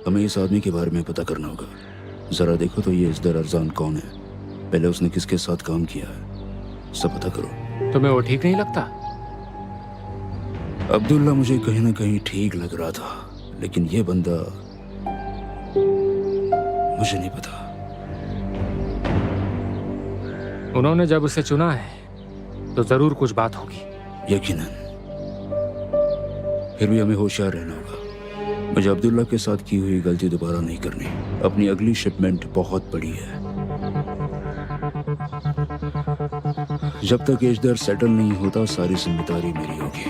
हमें इस आदमी के बारे में पता करना होगा। जरा देखो तो ये इज़दर अरजान कौन है, पहले उसने किसके साथ काम किया है, सब पता करो। तुम्हें वो ठीक नहीं लगता? अब्दुल्ला मुझे कहीं ना कहीं ठीक लग रहा था, लेकिन ये बंदा मुझे नहीं पता। उन्होंने जब उसे चुना है तो जरूर कुछ बात होगी। यकीनन। फिर भी हमें होशियार रहना होगा। मुझे अब्दुल्ला के साथ की हुई गलती दोबारा नहीं करनी। अपनी अगली शिपमेंट बहुत बड़ी है। जब तक एजदर सेटल नहीं होता सारी जिम्मेदारी मेरी होगी।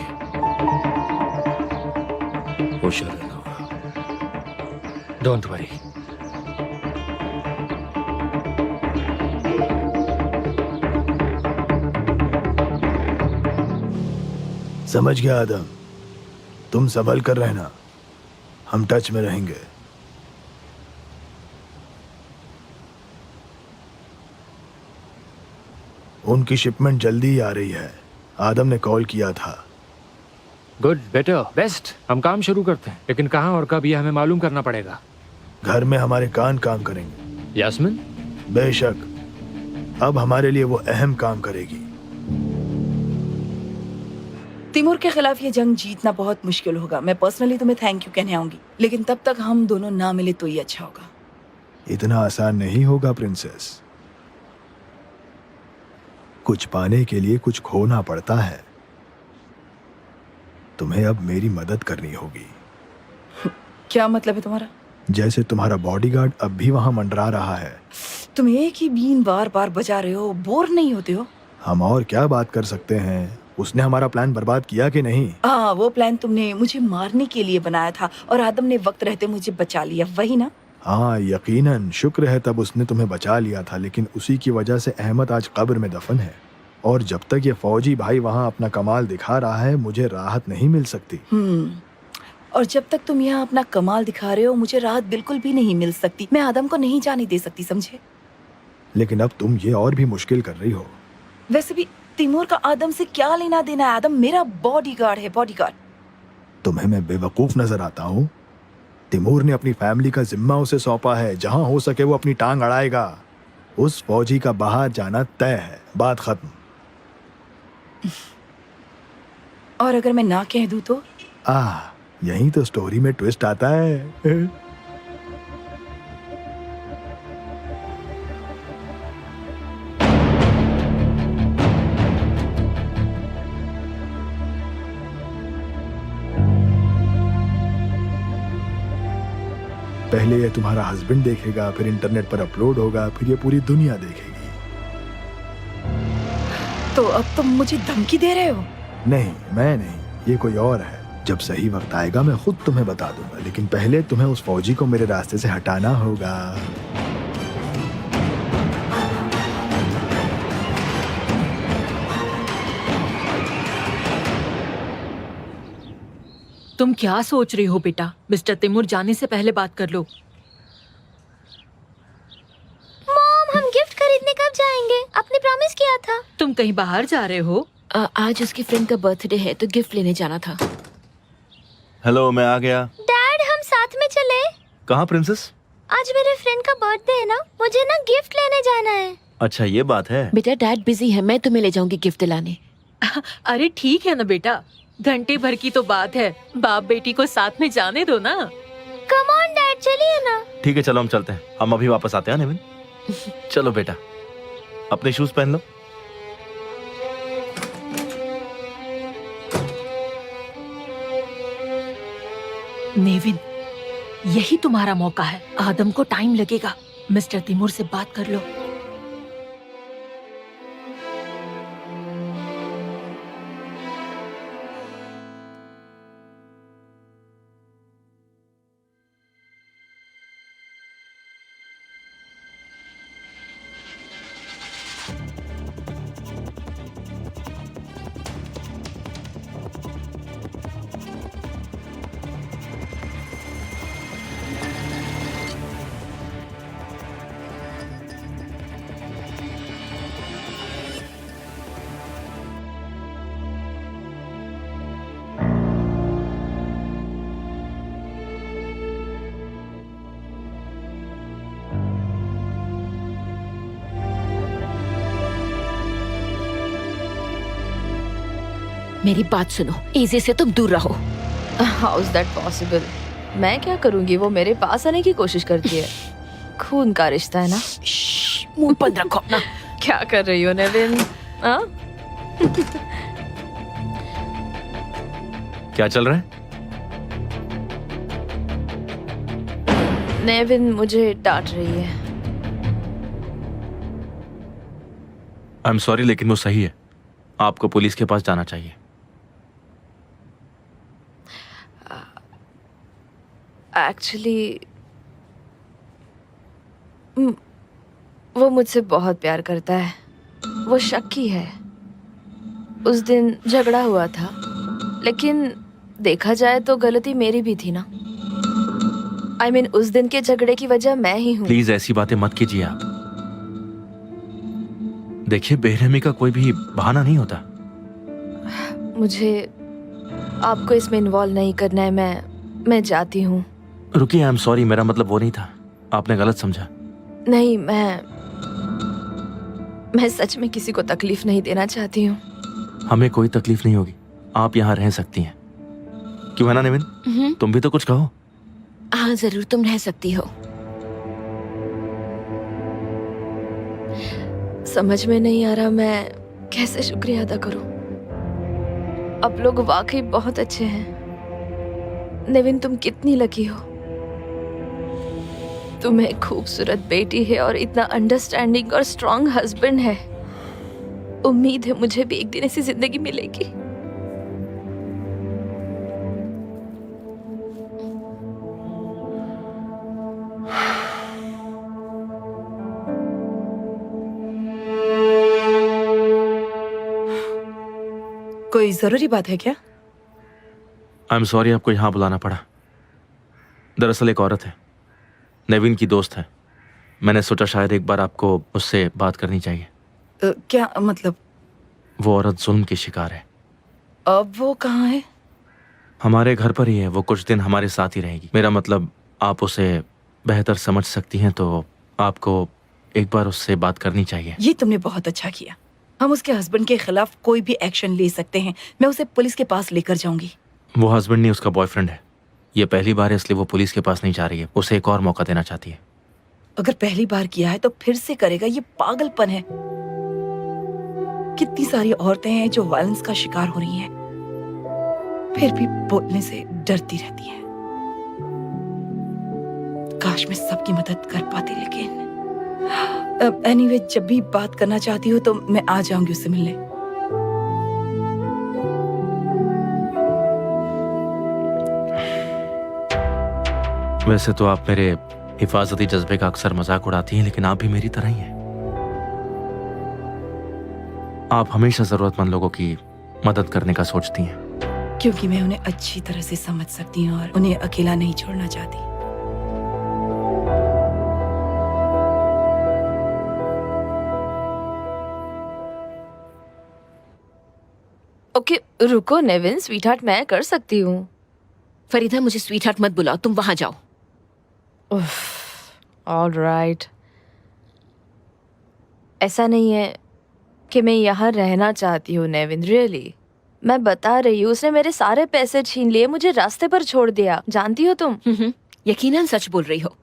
होशियार रहना होगा। Don't worry. समझ गया आदम, तुम संभल कर रहना, हम टच में रहेंगे। उनकी शिपमेंट जल्दी ही आ रही है, आदम ने कॉल किया था। Good, better, best. हम काम शुरू करते हैं, लेकिन कहाँ और कब ये हमें मालूम करना पड़ेगा। घर में हमारे कान काम करेंगे। यास्मिन? बेशक, अब हमारे लिए वो अहम काम करेगी। तिमूर के खिलाफ ये जंग जीतना बहुत मुश्किल होगा। मैं पर्सनली तुम्हें थैंक यू कहने आऊंगी, लेकिन तब तक हम दोनों ना मिले तो ही अच्छा होगा। इतना आसान नहीं होगा प्रिंसेस। कुछ पाने के लिए कुछ खोना पड़ता है। तुम्हें अब मेरी मदद करनी होगी। क्या मतलब है तुम्हारा? जैसे तुम्हारा बॉडीगार्ड अब भी वहां मंडरा रहा है। तुम एक ही बीन बार बार बजा रहे हो, बोर नहीं होते हो? हम और क्या बात कर सकते हैं? उसने हमारा प्लान बर्बाद किया कि नहीं? हाँ, वो प्लान तुमने मुझे मारने के लिए बनाया था और आदम ने वक्त रहते मुझे बचा लिया, वही ना? हाँ यकीनन, शुक्र है तब उसने तुम्हें बचा लिया था, लेकिन उसी की वजह से अहमद आज कब्र में दफन है। और जब तक ये फौजी भाई वहाँ अपना कमाल दिखा रहा है, मुझे राहत नहीं मिल सकती। और जब तक तुम यहाँ अपना कमाल दिखा रहे हो, मुझे राहत बिल्कुल भी नहीं मिल सकती। मैं आदम को नहीं जाने दे सकती, समझे? लेकिन अब तुम ये और भी मुश्किल कर रही हो। वैसे भी तिमूर का आदम से क्या लेना देना है? आदम मेरा बॉडीगार्ड है, बॉडीगार्ड। तुम्हें मैं बेवकूफ नजर आता हूँ? तिमूर ने अपनी फैमिली का जिम्मा उसे सौंपा है, जहां हो सके वो अपनी टांग अड़ाएगा। उस फौजी का बाहर जाना तय है, बात खत्म। और अगर मैं ना कह दूं तो? यही तो स्टोरी में ट्विस्ट आता है। पहले ये तुम्हारा हस्बैंड देखेगा, फिर इंटरनेट पर अपलोड होगा, फिर ये पूरी दुनिया देखेगी। तो अब तुम मुझे धमकी दे रहे हो? नहीं, मैं नहीं, ये कोई और है। जब सही वक्त आएगा मैं खुद तुम्हें बता दूंगा, लेकिन पहले तुम्हें उस फौजी को मेरे रास्ते से हटाना होगा। तुम क्या सोच रही हो बेटा? मिस्टर तिमूर जाने से पहले बात कर लो। मॉम, हम गिफ्ट खरीदने कब जाएंगे? आपने प्रॉमिस किया था। तुम कहीं बाहर जा रहे हो? आज उसकी फ्रेंड का बर्थडे है तो गिफ्ट लेने जाना था। हेलो, मैं आ गया। डैड, हम साथ में चले? कहाँ प्रिंसेस? आज मेरे फ्रेंड का बर्थडे है ना, मुझे ना गिफ्ट लेने जाना है। अच्छा, ये बात है। बेटा डैड बिजी है, मैं तुम्हें ले जाऊंगी गिफ्ट दिलाने। अरे ठीक है ना बेटा, घंटे भर की तो बात है, बाप बेटी को साथ में जाने दो ना। कम ऑन डैड, चलिए ना। ठीक है, चलो हम चलते हैं। हम अभी वापस आते हैं नेविन। चलो बेटा, अपने शूज पहन लो। नेविन, यही तुम्हारा मौका है। आदम को टाइम लगेगा, मिस्टर तिमूर से बात कर लो। मेरी बात सुनो, इजी से तुम दूर रहो। How is that possible? मैं क्या करूंगी, वो मेरे पास आने की कोशिश करती है। खून का रिश्ता है ना। मुंह बंद रखो अपना। क्या कर रही हो नेविन? हाँ? क्या चल रहा है? नेविन मुझे डांट रही है। आई एम सॉरी, लेकिन वो सही है। आपको पुलिस के पास जाना चाहिए। एक्चुअली वो मुझसे बहुत प्यार करता है। वो शक्की है। उस दिन झगड़ा हुआ था, लेकिन देखा जाए तो गलती मेरी भी थी ना। I mean, उस दिन के झगड़े की वजह मैं ही हूँ। प्लीज ऐसी बातें मत कीजिए आप। देखिए, बेरहमी का कोई भी बहाना नहीं होता। मुझे आपको इसमें इन्वॉल्व नहीं करना है। मैं जाती हूँ। रुकिए, आई एम सॉरी, मेरा मतलब वो नहीं था। आपने गलत समझा। नहीं, मैं सच में किसी को तकलीफ नहीं देना चाहती हूँ। हमें कोई तकलीफ नहीं होगी। आप यहाँ रह सकती हैं। क्यों है ना नेविन? तुम भी तो कुछ कहो। हाँ जरूर, तुम रह सकती हो। समझ में नहीं आ रहा मैं कैसे शुक्रिया अदा करूं। आप लोग वाकई बहुत अच्छे हैं। नेविन, तुम कितनी लकी हो। तुम्हें एक खूबसूरत बेटी है और इतना अंडरस्टैंडिंग और स्ट्रॉन्ग हस्बैंड है। उम्मीद है मुझे भी एक दिन ऐसी जिंदगी मिलेगी। कोई जरूरी बात है क्या? आई एम सॉरी, आपको यहाँ बुलाना पड़ा। दरअसल एक औरत है, नेविन की दोस्त है। मैंने सोचा शायद एक बार आपको उससे बात करनी चाहिए। क्या मतलब? वो औरत जुल्म की शिकार है। अब वो कहाँ है? हमारे घर पर ही है। वो कुछ दिन हमारे साथ ही रहेगी। मेरा मतलब, आप उसे बेहतर समझ सकती हैं तो आपको एक बार उससे बात करनी चाहिए। ये तुमने बहुत अच्छा किया। हम उसके हस्बैंड के खिलाफ कोई भी एक्शन ले सकते हैं। मैं उसे पुलिस के पास लेकर जाऊंगी। वो हस्बैंड नहीं, उसका बॉयफ्रेंड है। ये पहली बार है, इसलिए वो पुलिस के पास नहीं जा रही है। उसे एक और मौका देना चाहती है। अगर पहली बार किया है तो फिर से करेगा, ये paगलपन है। कितनी सारी औरतें हैं जो वायलेंस का शिकार हो रही हैं, फिर भी बोलने से डरती रहती हैं। काश मैं सबकी मदद कर पाती, लेकिन एनीवे, जब भी बात करना चाहती हो तो मैं आ जाऊंगी उससे मिलने। वैसे तो आप मेरे हिफाजती जज्बे का अक्सर मजाक उड़ाती हैं, लेकिन आप भी मेरी तरह ही हैं। आप हमेशा जरूरतमंद लोगों की मदद करने का सोचती हैं। क्योंकि मैं उन्हें अच्छी तरह से समझ सकती हूँ और उन्हें अकेला नहीं छोड़ना चाहती। ओके, रुको नेविन, स्वीटहार्ट मैं कर सकती हूँ। फरीदा, मुझे स्वीटहार्ट मत बुलाओ, तुम वहां जाओ। ऑलराइट। ऐसा नहीं है कि मैं यहाँ रहना चाहती हूँ नेविन, रियली। मैं बता रही हूँ, उसने मेरे सारे पैसे छीन लिए, मुझे रास्ते पर छोड़ दिया। जानती हो तुम? यकीनन सच बोल रही हो।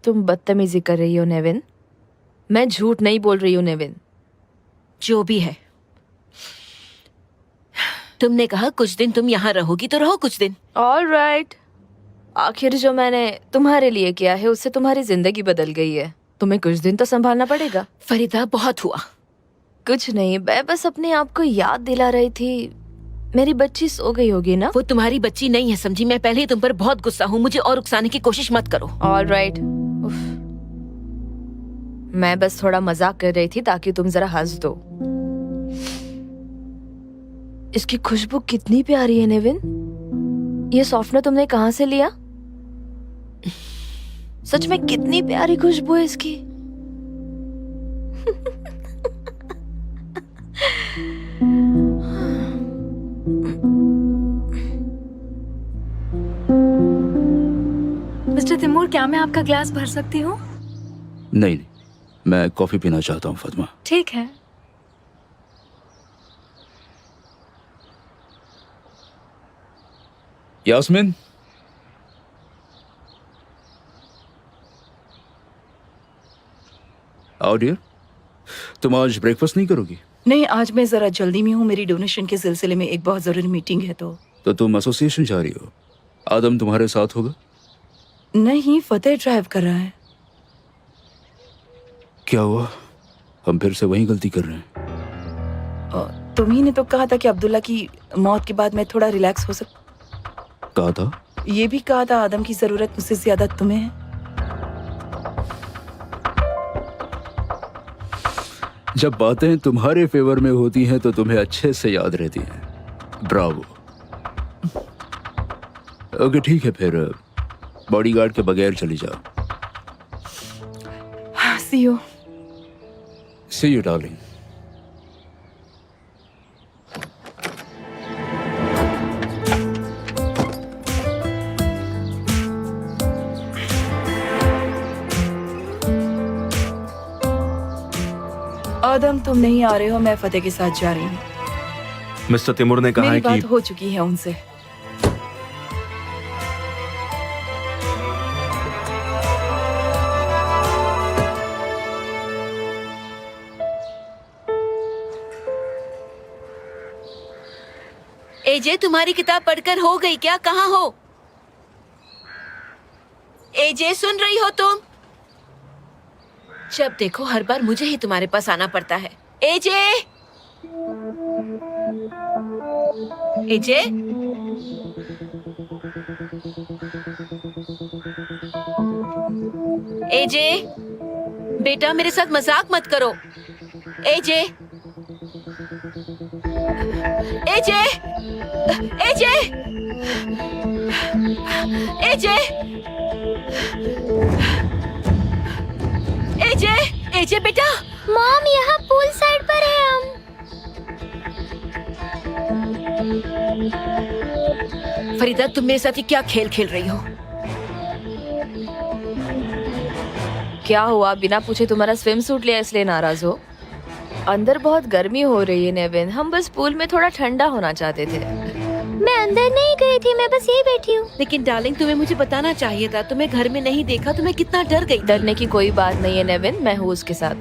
तुम बदतमीजी कर रही हो नेविन। मैं झूठ नहीं बोल रही हूँ नेविन। जो भी है, तुमने कहा कुछ दिन तुम यहाँ रहोगी तो रहो कुछ दिन। ऑलराइट। आखिर जो मैंने तुम्हारे लिए किया है उससे तुम्हारी जिंदगी बदल गई है। तुम्हें कुछ दिन तो संभालना पड़ेगा। फरीदा, बहुत हुआ। कुछ नहीं, मैं बस अपने आप को याद दिला रही थी। मेरी बच्ची सो गई होगी ना? वो तुम्हारी बच्ची नहीं है, समझी? मैं पहले ही तुम पर बहुत गुस्सा हूँ। मुझे और उकसाने की कोशिश मत करो। ऑलराइट। मैं बस थोड़ा मजाक कर रही थी ताकि तुम जरा हंस दो। इसकी खुशबू कितनी प्यारी है नेविन। ये सॉफ्टनर तुमने कहाँ से लिया? सच में कितनी प्यारी खुशबू है इसकी। मिस्टर तिमूर, क्या मैं आपका ग्लास भर सकती हूँ? नहीं, मैं कॉफी पीना चाहता हूँ फातिमा। ठीक है। यास्मिन, आओ डियर। तुम आज ब्रेकफास्ट नहीं करोगी? नहीं, आज मैं जरा जल्दी में हूँ। मेरी डोनेशन के सिलसिले में एक बहुत जरूरी मीटिंग है। तो तुम एसोसिएशन जा रही हो? आदम तुम्हारे साथ होगा? नहीं, फतेह ड्राइव कर रहा है। क्या हुआ? हम फिर से वही गलती कर रहे हैं। तुम्ही ने तो कहा था कि अब्दुल्ला की मौत के बाद मैं थोड़ा रिलैक्स हो कहा था? ये भी कहा था आदम की जरूरत मुझसे ज्यादा तुम्हें है। जब बातें तुम्हारे फेवर में होती हैं तो तुम्हें अच्छे से याद रहती हैं। ब्रावो। ओके ठीक है, फिर बॉडीगार्ड के बगैर चली जाओ। See you. See you darling. Adam, तुम नहीं आ रहे हो, मैं फतेह के साथ जा रही हूँ। मिस्टर तिमूर ने कहा मेरी है बात कि हो चुकी है उनसे। एजे, तुम्हारी किताब पढ़कर हो गई क्या? कहाँ हो? एजे, सुन रही हो तुम? जब देखो हर बार मुझे ही तुम्हारे पास आना पड़ता है। एजे, एजे, एजे, बेटा मेरे साथ मजाक मत करो। एजे, एजे, एजे, एजे, एजे, एजे बेटा। मॉम, यहाँ पूल साइड पर है हम। फरीदा, तुम मेरे साथ ये क्या खेल खेल रही हो? क्या हुआ? बिना पूछे तुम्हारा स्विम सूट लिया इसलिए नाराज हो? अंदर बहुत गर्मी हो रही है नेविन, हम बस पूल में थोड़ा ठंडा होना चाहते थे। मैं अंदर नहीं गई थी, मैं बस यही बैठी हूँ। लेकिन डार्लिंग, तुम्हें मुझे बताना चाहिए था। तुम्हें घर में नहीं देखा तो मैं कितना डर गई। डरने की कोई बात नहीं है नेविन, मैं हूँ उसके साथ।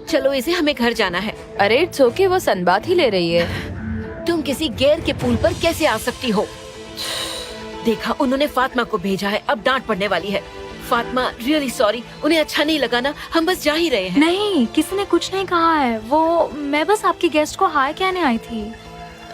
चलो, इसे हमें घर जाना है। अरे इट्स ओके, वो सनबाथ ही ले रही है। तुम किसी गैर के पूल पर कैसे आ सकती हो? देखा, उन्होंने फातिमा को भेजा है, अब डांट पड़ने वाली है। फातिमा, रियली सॉरी, उन्हें अच्छा नहीं लगा ना, हम बस जा ही रहे हैं। नहीं, किसी ने कुछ नहीं कहा है। वो मैं बस आपकी गेस्ट को हाय कहने आई थी।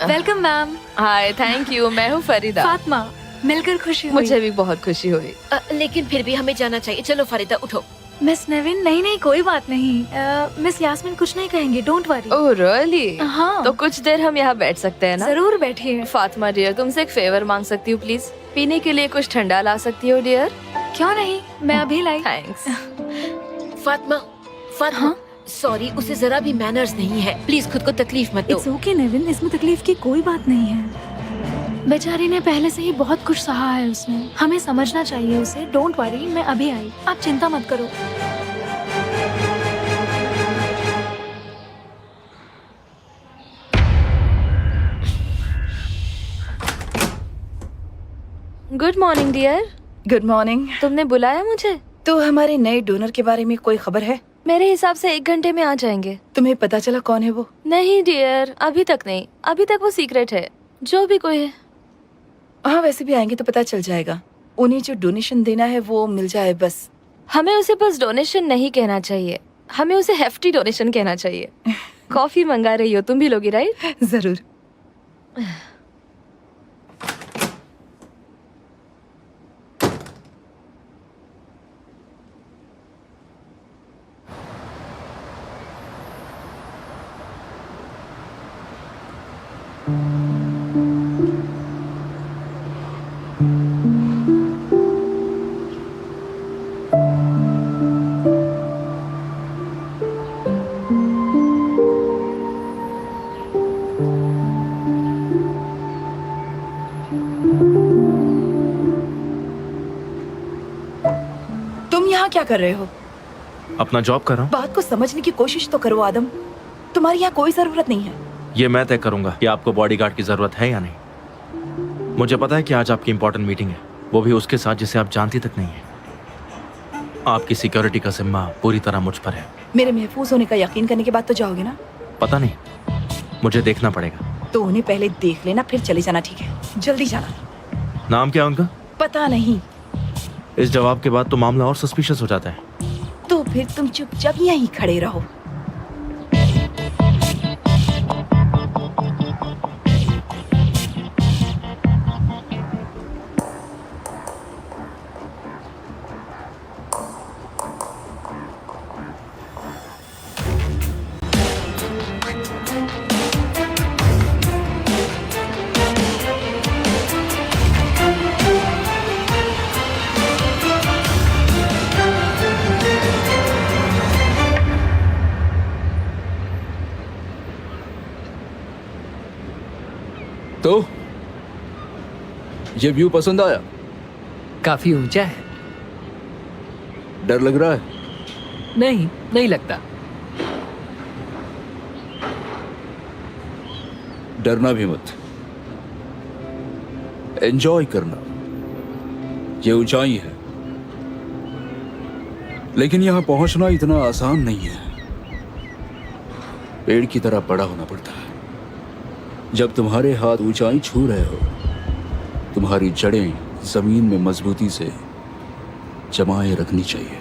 Welcome ma'am. Hi, thank you. मैं हूँ फरीदा। फातिमा, मिलकर खुशी हुई। मुझे भी बहुत खुशी हुई। लेकिन फिर भी हमें जाना चाहिए। चलो फरीदा, उठो। मिस नेविन, नहीं नहीं कोई बात नहीं। मिस यास्मीन कुछ नहीं कहेंगे, डोंट वरी। Oh really? हाँ। तो कुछ देर हम यहाँ बैठ सकते हैं ना? जरूर बैठिए। फातिमा डियर, तुमसे एक फेवर मांग सकती हूँ प्लीज? पीने के लिए कुछ ठंडा ला सकती हो डियर? क्यों नहीं, मैं अभी लाई। थैंक्स। फातिमा, फातिमा, सॉरी, उसे जरा भी मैनर्स नहीं है। प्लीज खुद को तकलीफ मत दो। इट्स ओके नेविन, इसमें तकलीफ की कोई बात नहीं है। बेचारी ने पहले से ही बहुत कुछ सहा है उसने, हमें समझना चाहिए उसे। डोंट वरी, मैं अभी आई, आप चिंता मत करो। Good morning dear. Good morning. तुमने बुलाया मुझे? तो हमारे नए डोनर के बारे में कोई खबर है? मेरे हिसाब से 1 घंटे में आ जाएंगे। तुम्हें पता चला कौन है वो? नहीं डियर, अभी तक नहीं। अभी तक वो सीक्रेट है। जो भी कोई है। हाँ, वैसे भी आएंगे तो पता चल जाएगा। उन्हें जो डोनेशन देना है वो मिल जाए बस। हमें उसे बस डोनेशन नहीं कहना चाहिए, हमें उसे हेफ्टी डोनेशन कहना चाहिए। कॉफी मंगा रही हो, तुम भी लोगी राइट? जरूर। तुम यहाँ क्या कर रहे हो? अपना जॉब कर रहा हूँ। बात को समझने की कोशिश तो करो आदम। तुम्हारी यहाँ कोई जरूरत नहीं है। ये मैं तय करूंगा कि आपको बॉडीगार्ड की जरूरत है या नहीं। मुझे पता है कि आज आपकी इंपॉर्टेंट मीटिंग है, वो भी उसके साथ जिसे आप जानती तक नहीं है। आपकी सिक्योरिटी का जिम्मा पूरी तरह मुझ पर है। मेरे महफूज होने का यकीन करने के बाद तो जाओगे ना? पता नहीं, मुझे देखना पड़ेगा। तो उन्हें पहले देख लेना, फिर चले जाना। ठीक है, जल्दी जाना। नाम क्या है उनका? पता नहीं। इस जवाब के बाद तो मामला और सस्पिशियस हो जाता है। तो फिर तुम चुपचाप यहीं खड़े रहो। तो ये व्यू पसंद आया? काफी ऊंचा है। डर लग रहा है? नहीं लगता। डरना भी मत, एंजॉय करना। ये ऊंचाई है, लेकिन यहां पहुंचना इतना आसान नहीं है। पेड़ की तरह बड़ा होना पड़ता है। जब तुम्हारे हाथ ऊंचाई छू रहे हो, तुम्हारी जड़ें जमीन में मजबूती से जमाए रखनी चाहिए,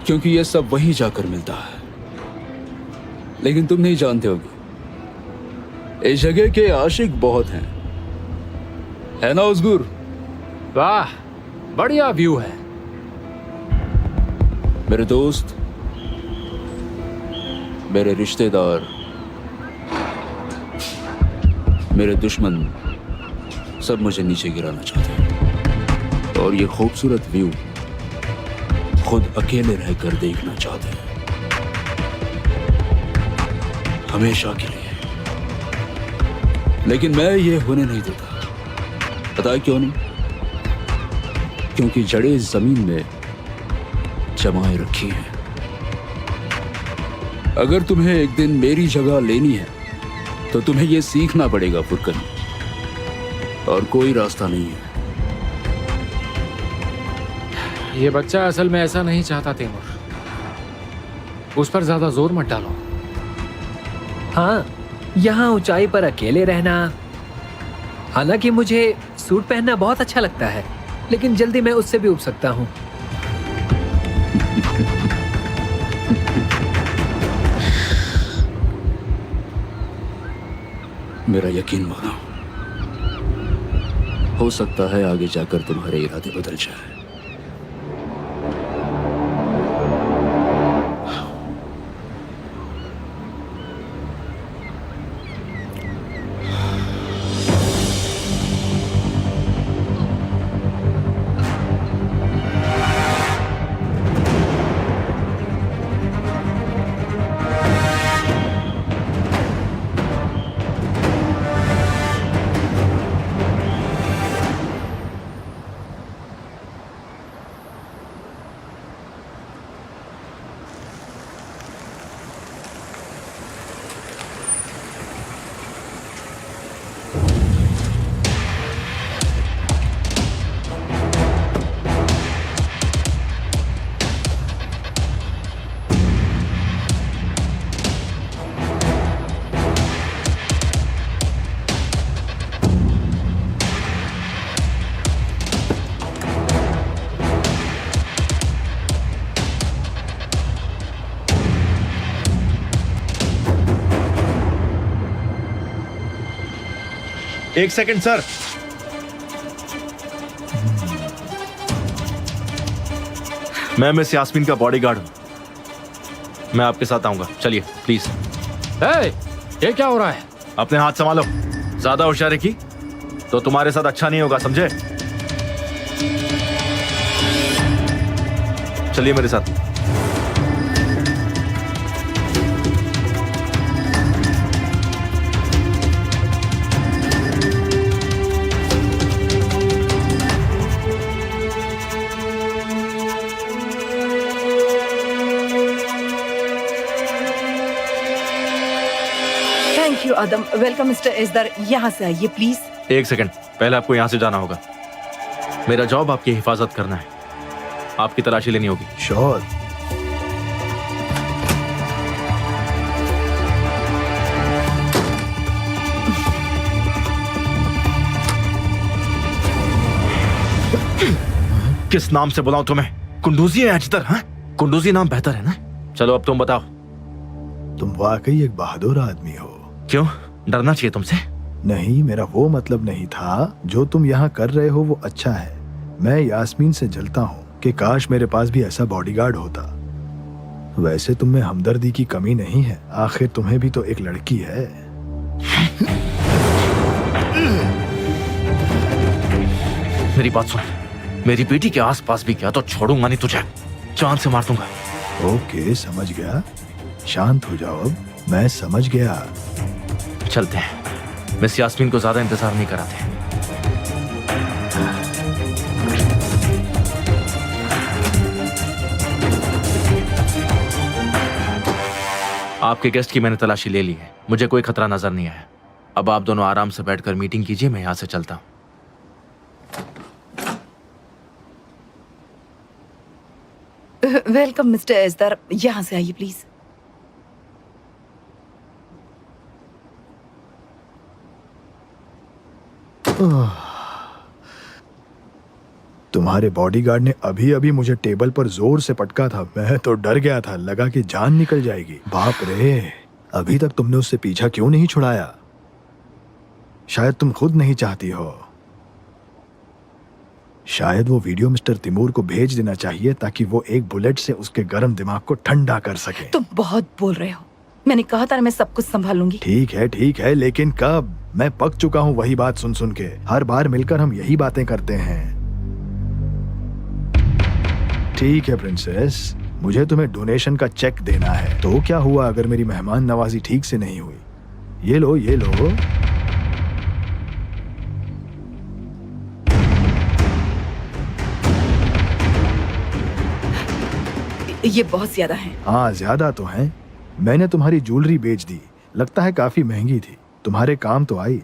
क्योंकि यह सब वहीं जाकर मिलता है। लेकिन तुम नहीं जानते होगे, इस जगह के आशिक बहुत हैं, है ना उस्गुर? वाह, बढ़िया व्यू है। मेरे दोस्त, मेरे रिश्तेदार, मेरे दुश्मन सब मुझे नीचे गिराना चाहते हैं, और ये खूबसूरत व्यू खुद अकेले रहकर देखना चाहते हैं, हमेशा के लिए। लेकिन मैं ये होने नहीं देता। पता है क्यों नहीं? क्योंकि जड़ें जमीन में जमाए रखी हैं। अगर तुम्हें एक दिन मेरी जगह लेनी है तो तुम्हें यह सीखना पड़ेगा फुरकन, और कोई रास्ता नहीं है। ये बच्चा असल में ऐसा नहीं चाहता तैमूर, उस पर ज्यादा जोर मत डालो। हाँ, यहाँ ऊंचाई पर अकेले रहना, हालांकि मुझे सूट पहनना बहुत अच्छा लगता है, लेकिन जल्दी मैं उससे भी उब सकता हूँ। मेरा यकीन मानो, हो सकता है आगे जाकर तुम्हारे इरादे बदल जाए। एक सेकंड सर। मैं मिस यास्मीन का बॉडीगार्ड हूं, मैं आपके साथ आऊंगा। चलिए प्लीज। ये क्या हो रहा है? अपने हाथ संभालो, ज्यादा होशियारी की तो तुम्हारे साथ अच्छा नहीं होगा, समझे? चलिए मेरे साथ। Thank you Adam. Welcome mister Ejder, यहाँ से आइए प्लीज। एक सेकंड, पहले आपको यहाँ से जाना होगा। मेरा जॉब आपकी हिफाजत करना है, आपकी तलाशी लेनी होगी। श्योर। किस नाम से बुलाऊं तुम्हें? कुंडूजी है अजदर? हाँ, कुंडूजी नाम बेहतर है ना? चलो अब तुम बताओ। तुम वाकई एक बहादुर आदमी हो। क्यों, डरना चाहिए तुमसे? नहीं, मेरा वो मतलब नहीं था। जो तुम यहाँ कर रहे हो वो अच्छा है। मैं यास्मीन से जलता हूँ कि काश मेरे पास भी ऐसा बॉडीगार्ड होता। वैसे तुम में हमदर्दी की कमी नहीं है, आखिर तुम्हें भी तो एक लड़की है। मेरी बात सुन, मेरी बेटी के आसपास भी क्या तो छोड़ूंगा नहीं तुझे, जान से मार दूंगा। ओके, समझ गया। शांत हो जाओ अब। मैं समझ गया। चलते हैं, मिस यास्मीन को ज्यादा इंतजार नहीं कराते। आपके गेस्ट की मैंने तलाशी ले ली है, मुझे कोई खतरा नजर नहीं आया। अब आप दोनों आराम से बैठकर मीटिंग कीजिए, मैं यहां से चलता हूं। वेलकम मिस्टर एजदर, यहाँ से आइए प्लीज। तुम्हारे बॉडीगार्ड ने अभी अभी मुझे टेबल पर जोर से पटका था। मैं तो डर गया था, लगा कि जान निकल जाएगी। बाप रे, अभी तक तुमने उससे पीछा क्यों नहीं छुड़ाया? शायद तुम खुद नहीं चाहती हो। शायद वो वीडियो मिस्टर तिमूर को भेज देना चाहिए ताकि वो एक बुलेट से उसके गर्म दिमाग को ठंडा कर सके। तुम बहुत बोल रहे हो। मैंने कहा था ना मैं सब कुछ संभालूंगी। ठीक है, लेकिन कब? मैं पक चुका हूँ वही बात सुन सुन के। हर बार मिलकर हम यही बातें करते हैं। ठीक है प्रिंसेस, मुझे तुम्हें डोनेशन का चेक देना है। तो क्या हुआ अगर मेरी मेहमान नवाजी ठीक से नहीं हुई? ये लो, ये लो। ये बहुत ज्यादा है। हाँ, ज्यादा तो है। मैंने तुम्हारी ज्वेलरी बेच दी, लगता है काफी महंगी थी। तुम्हारे काम तो आई।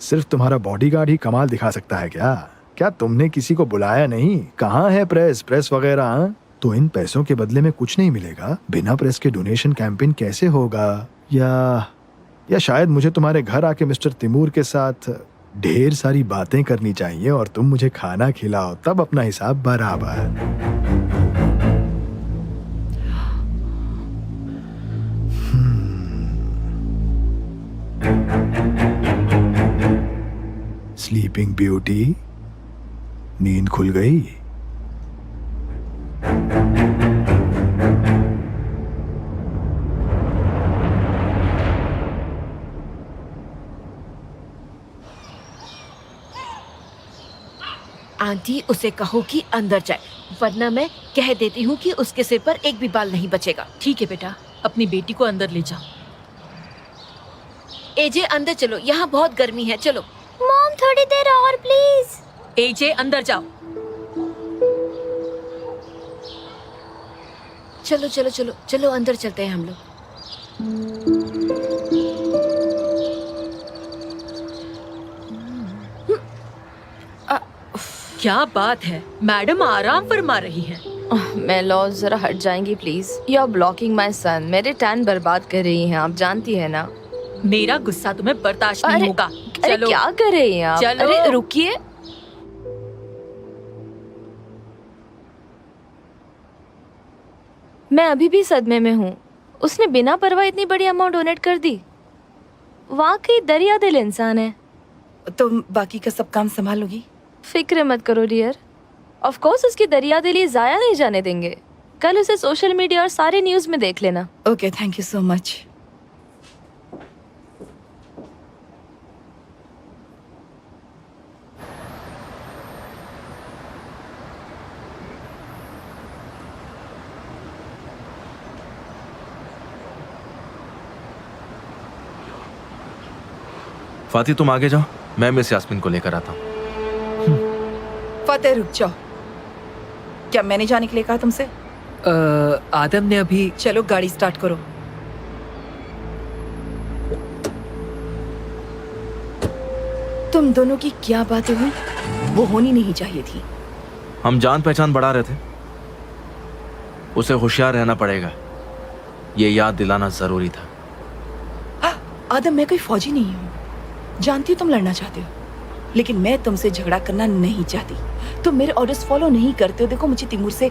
सिर्फ तुम्हारा बॉडीगार्ड ही कमाल दिखा सकता है क्या? क्या तुमने किसी को बुलाया नहीं? कहाँ है प्रेस वगैरह? हाँ? तो इन पैसों के बदले में कुछ नहीं मिलेगा। बिना प्रेस के डोनेशन कैंपेन कैसे होगा? या शायद मुझे तुम्हारे घर आके मिस्टर तिमूर के साथ ढेर सारी बातें करनी चाहिए और तुम मुझे खाना खिलाओ, तब अपना हिसाब बराबर। स्लीपिंग ब्यूटी, नींद खुल गई? आंटी, उसे कहो कि अंदर जाए, वरना मैं कह देती हूँ कि उसके सिर पर एक भी बाल नहीं बचेगा। ठीक है बेटा, अपनी बेटी को अंदर ले जाओ। एजे अंदर चलो, यहाँ बहुत गर्मी है। चलो मॉम, थोड़ी देर और प्लीज। एजे अंदर जाओ। चलो चलो चलो चलो, अंदर चलते हैं हम लोग। क्या बात है, मैडम आराम फरमा रही हैं। मैं लॉ, जरा हट जाएंगी please. You are blocking my son. मेरे टैन बर्बाद कर रही हैं, आप जानती है ना। मेरा गुस्सा तुम्हें बर्दाश्त नहीं होगा। अरे चलो। क्या कर रही हैं आप? चलो। अरे रुकिए। मैं अभी भी सदमे में हूँ। उसने बिना परवाह इतनी बड़ी अमाउंट डोनेट कर दी। वाकई दरिया दिल इंसान है। तुम बाकी का सब काम संभाल लोगी? फिक्र मत करो डियर। ऑफ कोर्स उसकी दरिया दिली जाया नहीं जाने देंगे। कल उसे सोशल मीडिया और सारे न्यूज में देख लेना। Okay, thank you so much. Fati, तुम आगे जाओ, मैं मिस यास्मीन को लेकर आता हूँ। फतेह, रुक जाओ। क्या मैंने जाने के लिए कहा तुमसे? आदम ने अभी। चलो गाड़ी स्टार्ट करो। तुम दोनों की क्या बातें हुई? वो होनी नहीं चाहिए थी। हम जान पहचान बढ़ा रहे थे, उसे होशियार रहना पड़ेगा, ये याद दिलाना जरूरी था। आदम, मैं कोई फौजी नहीं हूँ। जानती हूँ तुम लड़ना चाहते हो, लेकिन मैं तुमसे झगड़ा करना नहीं चाहती। तुम मेरे ऑर्डर्स फॉलो नहीं करते हो। देखो, मुझे तिमूर से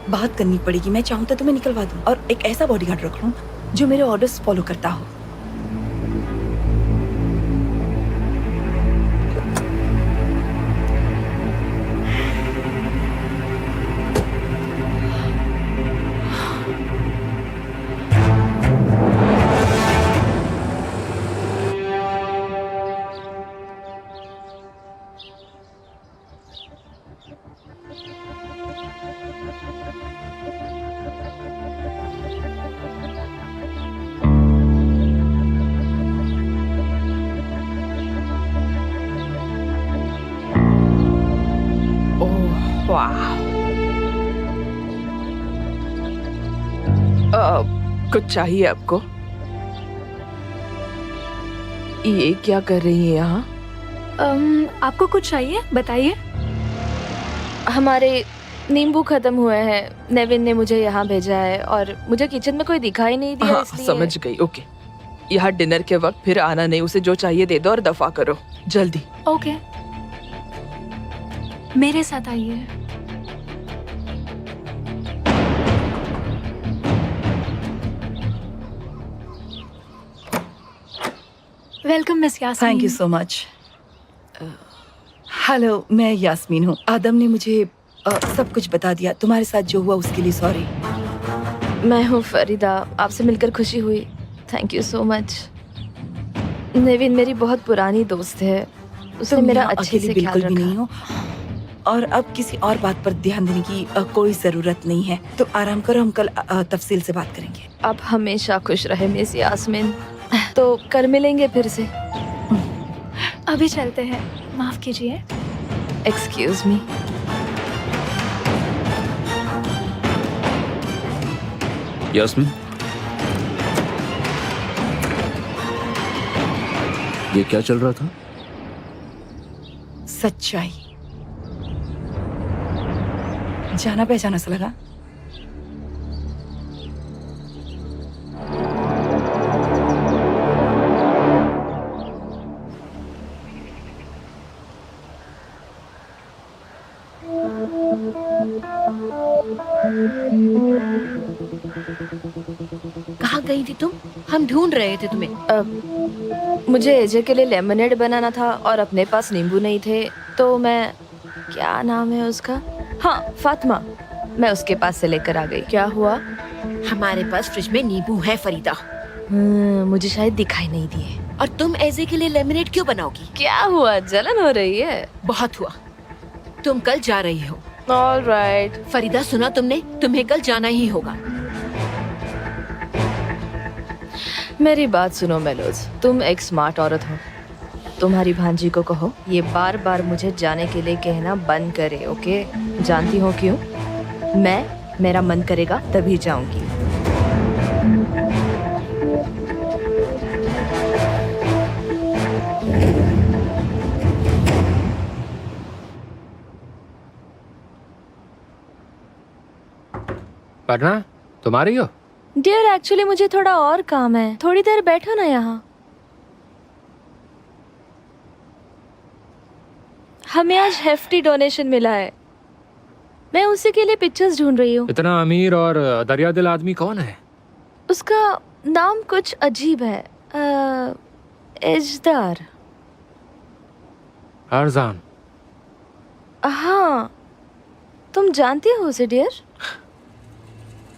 बात करनी पड़ेगी। मैं चाहूँ तो तुम्हें निकलवा दूँ और एक ऐसा बॉडीगार्ड रख लूँ जो मेरे ऑर्डर्स फॉलो करता हो। कुछ चाहिए आपको? ये क्या कर रही है यहाँ? आपको कुछ चाहिए? बताइए। हमारे नींबू खत्म हुए हैं। नेविन ने मुझे यहाँ भेजा है और मुझे किचन में कोई दिखाई नहीं दिया। हाँ, इसलिए... समझ गई। ओके, यहाँ डिनर के वक्त फिर आना नहीं। उसे जो चाहिए दे दो और दफा करो जल्दी। ओके, मेरे साथ आइए। Welcome miss Yasmin. Thank you so much. Hello, मैं यास्मीन हूँ। आदम ने मुझे सब कुछ बता दिया। तुम्हारे साथ जो हुआ उसके लिए सॉरी। मैं हूँ फरीदा, आपसे मिलकर खुशी हुई। Thank you so much. Nevin मेरी बहुत पुरानी दोस्त है। उसने तुम मेरा यहाँ अच्छे अकेली से ख्याल बिल्कुल भी नहीं रखा। हो और अब किसी और बात पर ध्यान देने की कोई जरूरत नहीं है। तो आराम करो, हम कल तफसील से बात करेंगे। आप हमेशा खुश रहे मिस यास्मीन। तो कर मिलेंगे फिर से। अभी चलते हैं, माफ कीजिए। Excuse me. यास्मीन, ये क्या चल रहा था? सच्चाई। जाना पहचाना सा लगा। कहाँ गई थी तुम? हम ढूंढ रहे थे तुम्हें। मुझे एजे के लिए लेमनेड बनाना था और अपने पास नींबू नहीं थे, तो मैं, क्या नाम है उसका, हाँ फातिमा, मैं उसके पास से लेकर आ गई। क्या हुआ? हमारे पास फ्रिज में नींबू है फरीदा। मुझे शायद दिखाई नहीं दिए। और तुम एजे के लिए लेमनेड क्यों बनाओगी? क्या हुआ, जलन हो रही है? बहुत हुआ। तुम कल जा रही हो। ऑलराइट। फरीदा, सुना तुमने? तुम्हें कल जाना ही होगा। मेरी बात सुनो मेलोज, तुम एक स्मार्ट औरत हो। तुम्हारी भांजी को कहो ये बार बार मुझे जाने के लिए कहना बंद करे, ओके? जानती हो क्यों? मेरा मन करेगा तभी जाऊंगी। वरना तुम आ रही हो? डियर, एक्चुअली मुझे थोड़ा और काम है। थोड़ी देर बैठो ना यहाँ। हमें आज हेफ्टी डोनेशन मिला है। मैं उसी के लिए पिक्चर्स ढूंढ रही हूँ। इतना अमीर और दरिया दिल आदमी कौन है? उसका नाम कुछ अजीब है। एजदार। अरजान। हाँ, तुम जानती हो उसे डियर?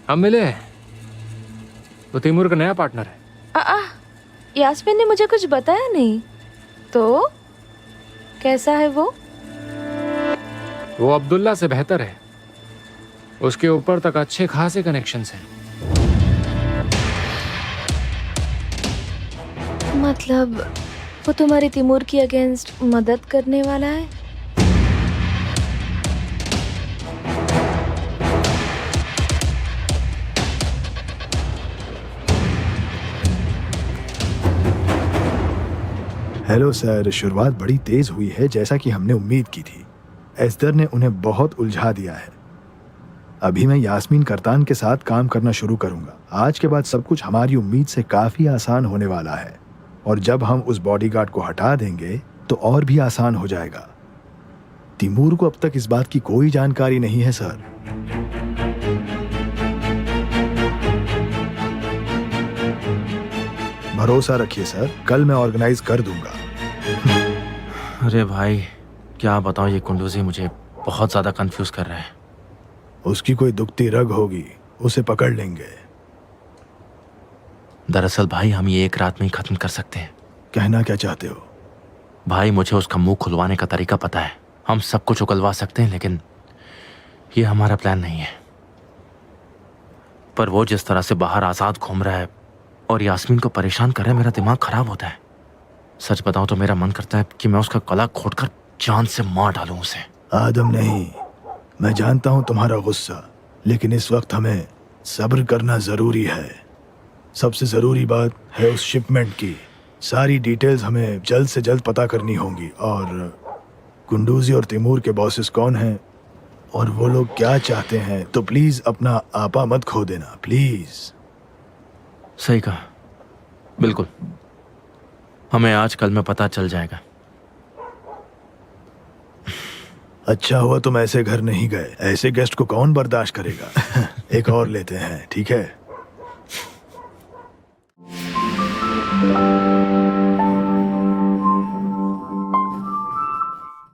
हम मिले हैं। वो तैमूर का नया पार्टनर है। यास्मीन ने मुझे कुछ बताया नहीं। तो कैसा है वो? वो अब्दुल्ला से बेहतर है। उसके ऊपर तक अच्छे खासे कनेक्शंस हैं। मतलब वो तुम्हारी तैमूर की अगेंस्ट मदद करने वाला है? हेलो सर, शुरुआत बड़ी तेज हुई है जैसा कि हमने उम्मीद की थी। एस्दर ने उन्हें बहुत उलझा दिया है। अभी मैं यास्मीन करतान के साथ काम करना शुरू करूंगा। आज के बाद सब कुछ हमारी उम्मीद से काफी आसान होने वाला है, और जब हम उस बॉडीगार्ड को हटा देंगे तो और भी आसान हो जाएगा। तिमूर को अब तक इस बात की कोई जानकारी नहीं है सर। भरोसा रखिए सर, कल मैं ऑर्गेनाइज कर दूंगा। अरे भाई क्या बताऊं, ये कुंडूजी मुझे बहुत ज्यादा कंफ्यूज कर रहा है। उसकी कोई दुखती रग होगी, उसे पकड़ लेंगे। दरअसल भाई हम ये एक रात में ही खत्म कर सकते हैं। कहना क्या चाहते हो? भाई मुझे उसका मुंह खुलवाने का तरीका पता है। हम सब कुछ उगलवा सकते हैं, लेकिन ये हमारा प्लान नहीं है। पर वो जिस तरह से बाहर आजाद घूम रहा है और यास्मीन को परेशान कर रहा है, मेरा दिमाग खराब होता है। सच बताऊं तो मेरा मन करता है कि मैं उसका गला घोटकर जान से मार डालूं उसे। आदम नहीं, मैं जानता हूं तुम्हारा गुस्सा, लेकिन इस वक्त हमें सब्र करना जरूरी है। सबसे जरूरी बात है उस शिपमेंट की। सारी डिटेल्स हमें जल्द से जल्द पता करनी होंगी, और कुंडूजी और तिमूर के बॉसेस कौन हैं और वो लोग क्या चाहते हैं। तो प्लीज अपना आपा मत खो देना, प्लीज। सही कहा, बिल्कुल। हमें आज कल में पता चल जाएगा। अच्छा हुआ तुम ऐसे घर नहीं गए, ऐसे गेस्ट को कौन बर्दाश्त करेगा। एक और लेते हैं, ठीक है?